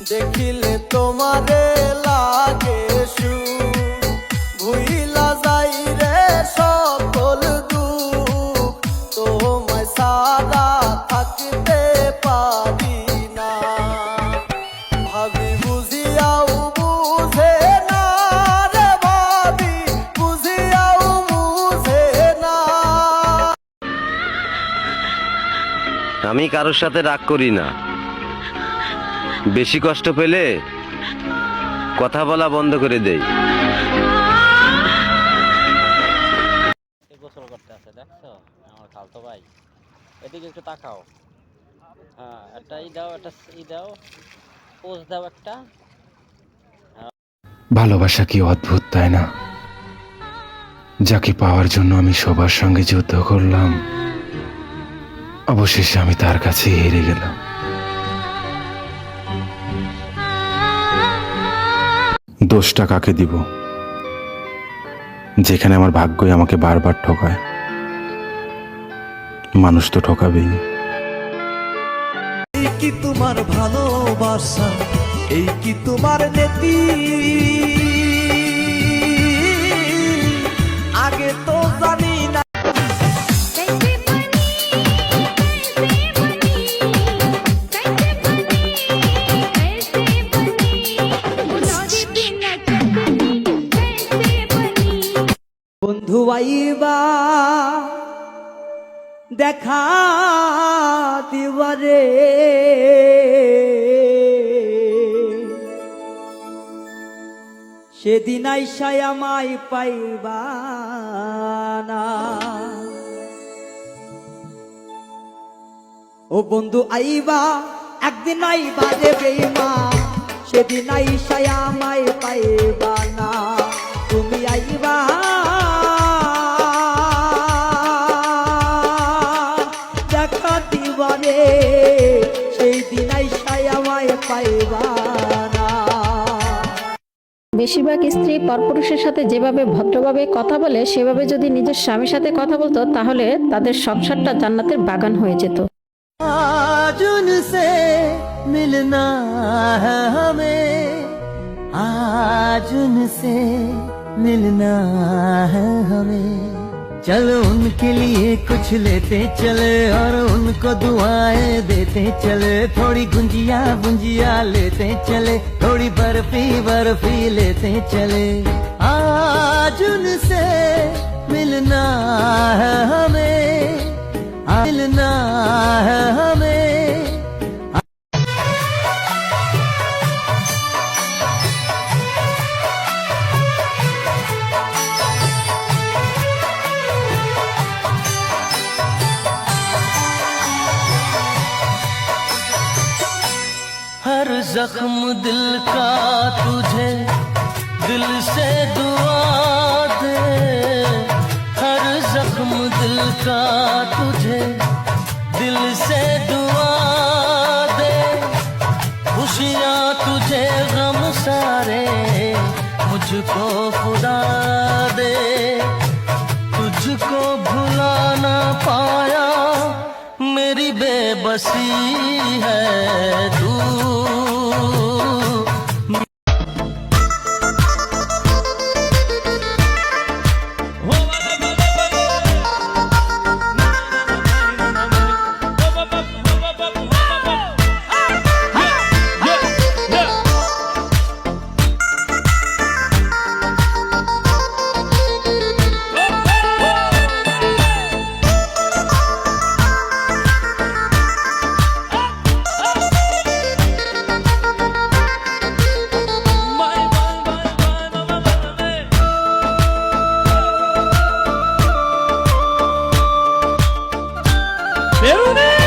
দেখিলে তোমারে লাগে সুখ, ভুইলা যাই রে সকল দুঃখ, তোমায় সারা থাকতে পারি না। ভাবি বুঝিয়াও বুঝে না রে, ভাবি বুঝিয়াও বুঝে না। আমি কারোর সাথে রাগ করি না, বেশি কষ্ট পেলে কথা বলা বন্ধ করে দেই। গোসল করতে আছে, দেখছো আমার খালতো ভাই, এদিকে একটু তাকাও। হ্যাঁ, একটা দাও, একটা দাও, পোজ দাও একটা। ভালোবাসা কি অদ্ভুত, তাই না? যাকে পাওয়ার জন্য আমি সবার সঙ্গে যুদ্ধ করলাম, অবশেষে আমি তার কাছে হেরে গেলাম। দোষটা কাকে দিব, যেখানে আমার ভাগ্যই আমাকে বারবার ঠকায়? মানুষ তো ঠকাবেই। এই কি তোমার ভালোবাসা, এই কি তোমার নীতি? আগে তো জানি না। বন্ধু আইবা দেখা দিবারে, সেদিন আইসায় আমায় পাইবা না। ও বন্ধু আইবা, একদিন আইবা রে বেঈমান, সেদিন আইসায় আমায় পাইবা না। তুমি আইবা দেখা দিবারে, সেই দিন আইসায় আমায় পাইবা না। বেশিরভাগ স্ত্রী পরপুরুষের সাথে যেভাবে ভদ্রভাবে কথা বলে, সেভাবে যদি নিজের স্বামীর সাথে কথা বলতো, তাহলে তাদের সংসারটা জান্নাতের বাগান হয়ে যেত। आज उनसे मिलना है हमें, आज उनसे मिलना है हमें। चलो उनके लिए कुछ लेते चले और उनको दुआएं देते चले, थोड़ी गुंजिया गुंजिया लेते चले, थोड़ी बर्फी बर्फी लेते चले। आज उनसे मिलना है हमें, मिलना है हमें। हर जख्म दिल का तुझे दिल से दुआ दे, हर जख्म दिल का तुझे दिल से दुआ दे, खुशियाँ तुझे गम सारे मुझको खुदा दे, तुझको भुला ना पाया मेरी बेबसी है तू। 배우네!